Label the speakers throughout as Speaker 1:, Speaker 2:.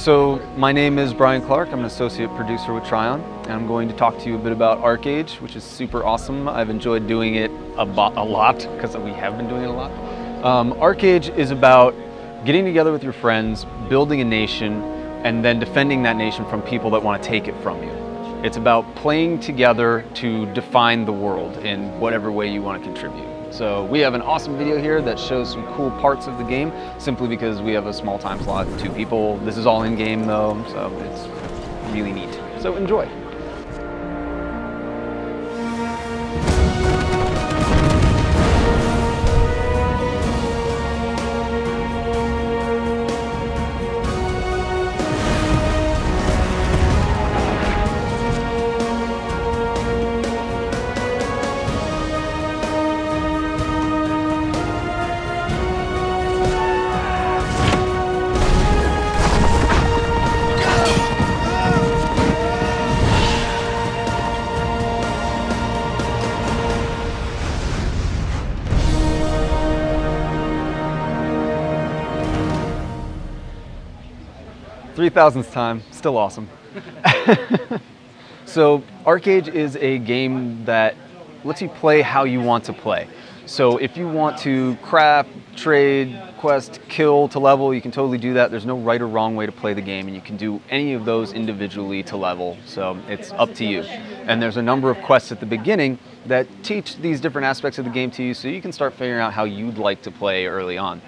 Speaker 1: So my name is Brian Clarke. I'm an associate producer with Trion, and I'm going to talk to you a bit about ArcheAge, which is super awesome. I've enjoyed doing it a lot because we have been doing it a lot. ArcheAge is about getting together with your friends, building a nation, and then defending that nation from people that want to take it from you. It's about playing together to define the world in whatever way you want to contribute. So we have an awesome video here that shows some cool parts of the game, simply because we have a small time slot, 2 people. This is all in game though, so it's really neat. So enjoy. $3,000th time, still awesome. So ArcheAge is a game that lets you play how you want to play. So if you want to craft, trade, quest, kill to level, you can totally do that. There's no right or wrong way to play the game, and you can do any of those individually to level. So it's up to you. And there's a number of quests at the beginning that teach these different aspects of the game to you, so you can start figuring out how you'd like to play early on.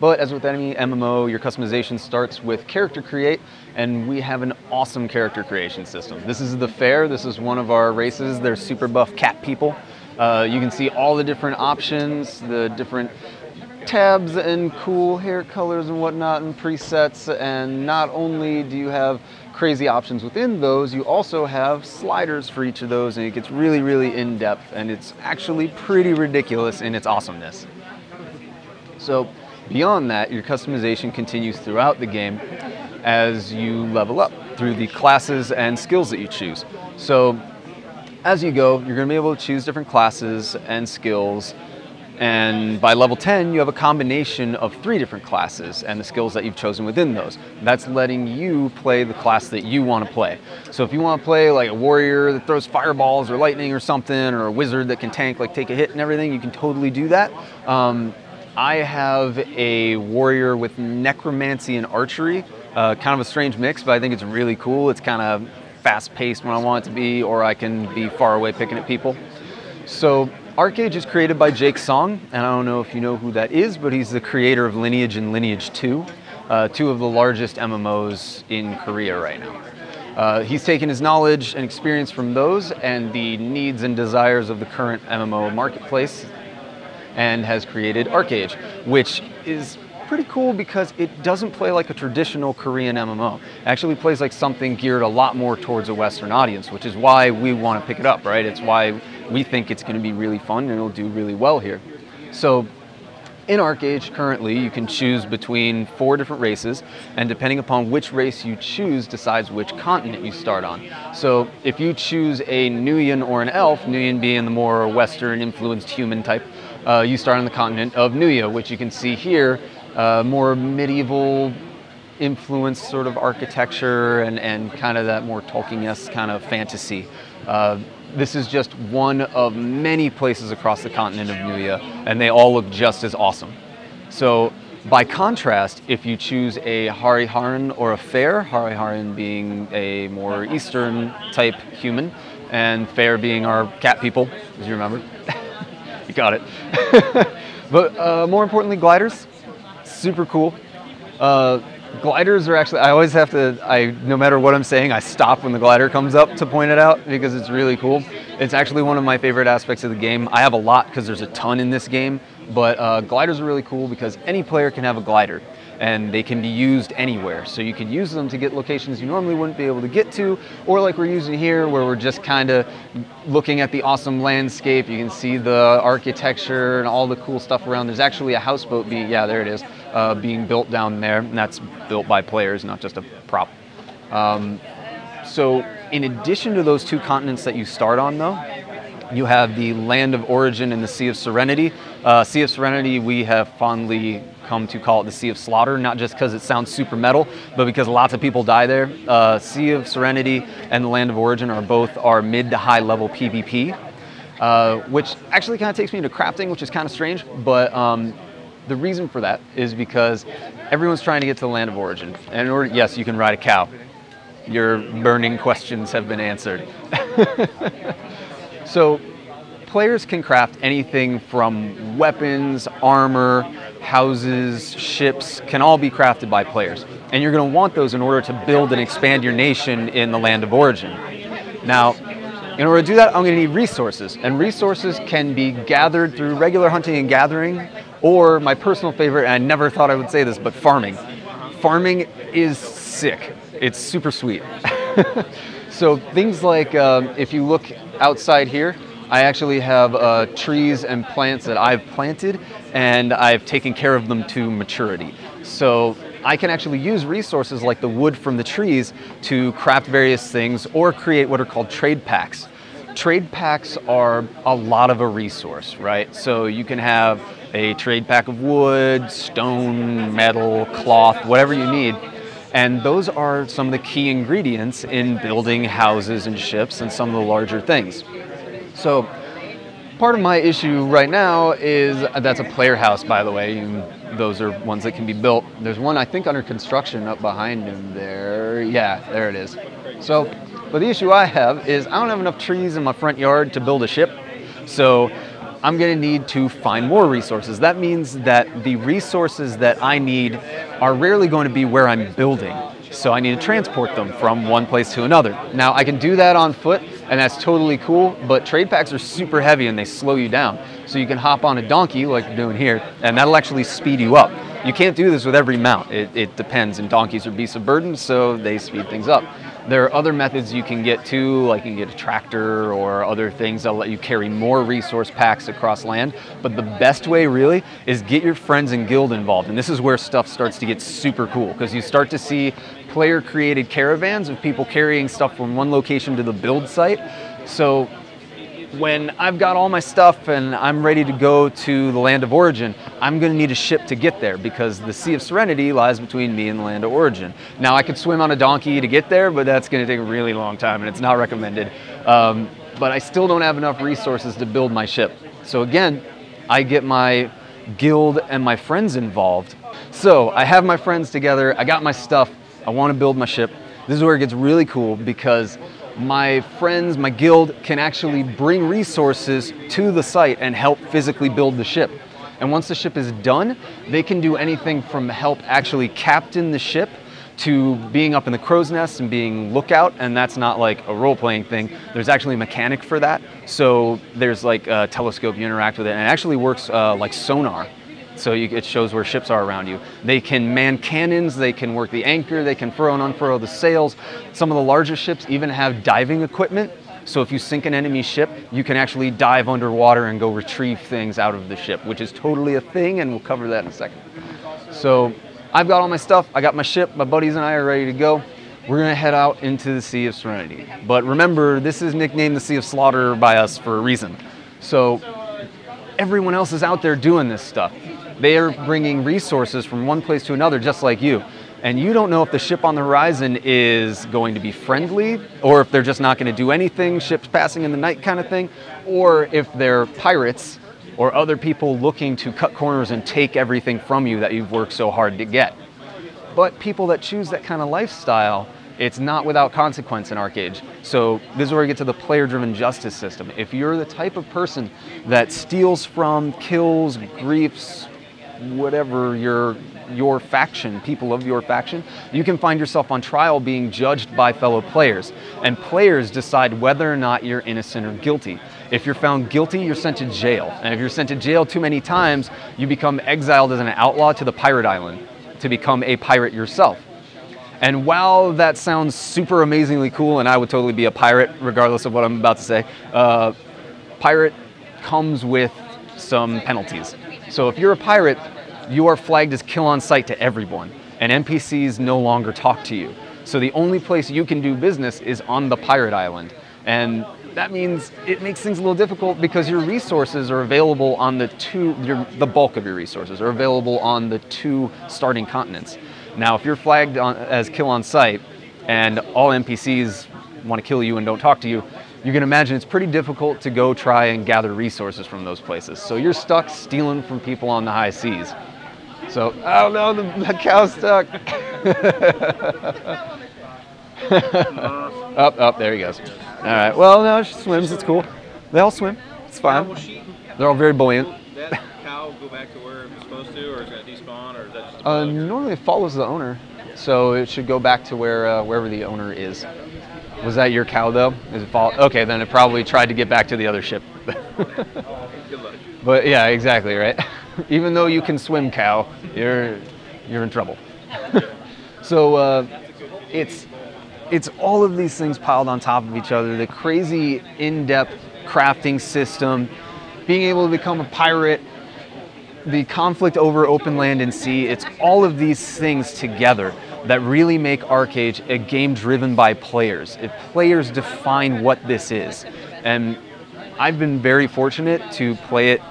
Speaker 1: But as with any MMO, your customization starts with character create, and we have an awesome character creation system. This is the fair. This is one of our races. They're super buff cat people. You can see all the different options, the different tabs and cool hair colors and whatnot and presets. And not only do you have crazy options within those, you also have sliders for each of those, and it gets really, really in-depth, and it's actually pretty ridiculous in its awesomeness. So beyond that, your customization continues throughout the game as you level up through the classes and skills that you choose. So as you go, you're going to be able to choose different classes and skills, and by level 10 you have a combination of 3 different classes and the skills that you've chosen within those. That's letting you play the class that you want to play. So if you want to play like a warrior that throws fireballs or lightning or something, or a wizard that can tank, like take a hit and everything, you can totally do that. I have a warrior with necromancy and archery, kind of a strange mix, but I think it's really cool. It's kind of fast-paced when I want it to be, or I can be far away picking at people. So ArcheAge is created by Jake Song, and I don't know if you know who that is, but he's the creator of Lineage and Lineage 2, 2 of the largest MMOs in Korea right now. He's taken his knowledge and experience from those and the needs and desires of the current MMO marketplace, and has created ArcheAge, which is pretty cool because it doesn't play like a traditional Korean MMO. It actually plays like something geared a lot more towards a Western audience, which is why we want to pick it up, right? It's why we think it's going to be really fun and it'll do really well here. So in ArcheAge currently you can choose between 4 different races, and depending upon which race you choose decides which continent you start on. So if you choose a Nuyen or an elf, Nuyen being the more Western influenced human type, you start on the continent of Nuya, which you can see here, more medieval influenced sort of architecture and kind of that more Tolkien-esque kind of fantasy. This is just one of many places across the continent of Nuya, and they all look just as awesome. So by contrast, if you choose a Hariharan or a Fair, Hariharan being a more Eastern type human, and Fair being our cat people, as you remember. You got it. But more importantly, gliders, super cool. Gliders are actually, I always have to, no matter what I'm saying, I stop when the glider comes up to point it out because it's really cool. It's actually one of my favorite aspects of the game. I have a lot because there's a ton in this game, but gliders are really cool because any player can have a glider, and they can be used anywhere. So you can use them to get locations you normally wouldn't be able to get to, or like we're using here where we're just kind of looking at the awesome landscape. You can see the architecture and all the cool stuff around. There's actually a houseboat yeah, there it is, being built down there, and that's built by players, not just a prop. So in addition to those 2 continents that you start on though, You have the Land of Origin and the Sea of Serenity. Sea of Serenity, we have fondly come to call it the Sea of Slaughter, not just because it sounds super metal, but because lots of people die there. Sea of Serenity and the Land of Origin are both our mid to high level PvP, which actually kind of takes me into crafting, which is kind of strange, but the reason for that is because everyone's trying to get to the Land of Origin. And in order, yes, you can ride a cow. Your burning questions have been answered. So players can craft anything from weapons, armor, houses, ships, can all be crafted by players. And you're going to want those in order to build and expand your nation in the Land of Origin. Now, in order to do that, I'm going to need resources. And resources can be gathered through regular hunting and gathering, or my personal favorite, and I never thought I would say this, but farming. Farming is sick. It's super sweet. So things like, if you look outside here, I actually have trees and plants that I've planted, and I've taken care of them to maturity. So I can actually use resources like the wood from the trees to craft various things or create what are called trade packs. Trade packs are a lot of a resource, right? So you can have a trade pack of wood, stone, metal, cloth, whatever you need. And those are some of the key ingredients in building houses and ships and some of the larger things. So part of my issue right now is, that's a player house, by the way. Those are ones that can be built. There's one, I think, under construction up behind him there. Yeah, there it is. So, but the issue I have is I don't have enough trees in my front yard to build a ship. So I'm going to need to find more resources. That means that the resources that I need are rarely going to be where I'm building. So I need to transport them from one place to another. Now I can do that on foot, and that's totally cool, but trade packs are super heavy and they slow you down. So you can hop on a donkey like you're doing here, and that'll actually speed you up. You can't do this with every mount. It depends, and donkeys are beasts of burden, so they speed things up. There are other methods you can get to, like you can get a tractor or other things that'll let you carry more resource packs across land. But the best way really is get your friends and guild involved. And this is where stuff starts to get super cool, because you start to see player created caravans of people carrying stuff from one location to the build site. So when I've got all my stuff and I'm ready to go to the Land of Origin, I'm going to need a ship to get there, because the Sea of Serenity lies between me and the Land of Origin. Now I could swim on a donkey to get there, but that's going to take a really long time and it's not recommended. But I still don't have enough resources to build my ship. So again, I get my guild and my friends involved. So I have my friends together, I got my stuff, I want to build my ship. This is where it gets really cool, because my friends, my guild, can actually bring resources to the site and help physically build the ship. And once the ship is done, they can do anything from help actually captain the ship to being up in the crow's nest and being lookout, and that's not like a role-playing thing. There's actually a mechanic for that. So there's like a telescope, you interact with it, and it actually works like sonar. So it shows where ships are around you. They can man cannons, they can work the anchor, they can furrow and unfurrow the sails. Some of the larger ships even have diving equipment. So if you sink an enemy ship, you can actually dive underwater and go retrieve things out of the ship, which is totally a thing, and we'll cover that in a second. So I've got all my stuff, I got my ship, my buddies and I are ready to go. We're gonna head out into the Sea of Serenity. But remember, this is nicknamed the Sea of Slaughter by us for a reason. So everyone else is out there doing this stuff. They are bringing resources from one place to another, just like you. And you don't know if the ship on the horizon is going to be friendly, or if they're just not going to do anything, ships passing in the night kind of thing, or if they're pirates or other people looking to cut corners and take everything from you that you've worked so hard to get. But people that choose that kind of lifestyle, it's not without consequence in ArcheAge. So this is where we get to the player-driven justice system. If you're the type of person that steals from, kills, griefs, whatever your faction, people of your faction, you can find yourself on trial being judged by fellow players. And players decide whether or not you're innocent or guilty. If you're found guilty, you're sent to jail. And if you're sent to jail too many times, you become exiled as an outlaw to the pirate island to become a pirate yourself. And while that sounds super amazingly cool, and I would totally be a pirate regardless of what I'm about to say, pirate comes with some penalties. So if you're a pirate, you are flagged as kill on sight to everyone, and NPCs no longer talk to you. So the only place you can do business is on the pirate island. And that means it makes things a little difficult because your resources are available on the bulk of your resources are available on the 2 starting continents. Now, if you're flagged as kill on sight and all NPCs want to kill you and don't talk to you, you can imagine it's pretty difficult to go try and gather resources from those places. So you're stuck stealing from people on the high seas. So, oh no, the cow's stuck. Up, there he goes. All right, well, no, she swims, it's cool. They all swim, it's fine. They're all very buoyant.
Speaker 2: That cow go back to where it's supposed to, or is it going to despawn, or is that just
Speaker 1: normally it follows the owner, so it should go back to wherever the owner is. Was that your cow, though? Is it follow? Okay, then it probably tried to get back to the other ship.
Speaker 2: Good luck.
Speaker 1: But yeah, exactly, right? Even though you can swim, cow, you're in trouble. So it's all of these things piled on top of each other. The crazy in-depth crafting system, being able to become a pirate, the conflict over open land and sea. It's all of these things together that really make ArcheAge a game driven by players. If players define what this is. And I've been very fortunate to play it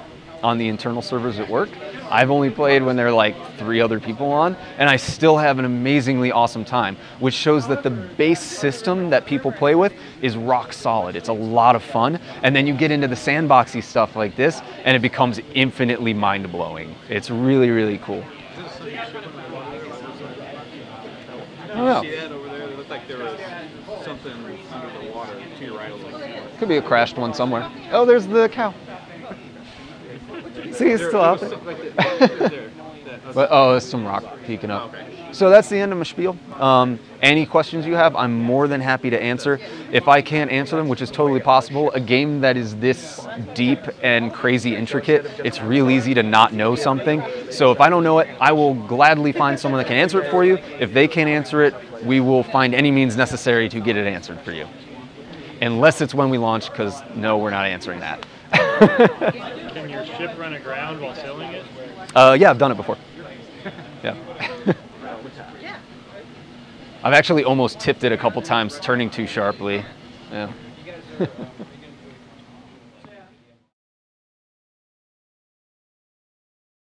Speaker 1: on the internal servers at work. I've only played when there are like 3 other people on, and I still have an amazingly awesome time, which shows that the base system that people play with is rock solid. It's a lot of fun, and then you get into the sandboxy stuff like this, and it becomes infinitely mind-blowing. It's really, really cool. I don't know.
Speaker 2: See that over there? It looked like there was something under the water to your right.
Speaker 1: Could be a crashed one somewhere. Oh, there's the cow. See, it's still out there. But, oh, there's some rock peeking up. So that's the end of my spiel. Any questions you have, I'm more than happy to answer. If I can't answer them, which is totally possible, a game that is this deep and crazy intricate, it's real easy to not know something. So if I don't know it, I will gladly find someone that can answer it for you. If they can't answer it, we will find any means necessary to get it answered for you. Unless it's when we launch, because no, we're not answering that.
Speaker 3: Can your ship run aground while sailing it?
Speaker 1: Yeah, I've done it before. Yeah. I've actually almost tipped it a couple times, turning too sharply. Yeah.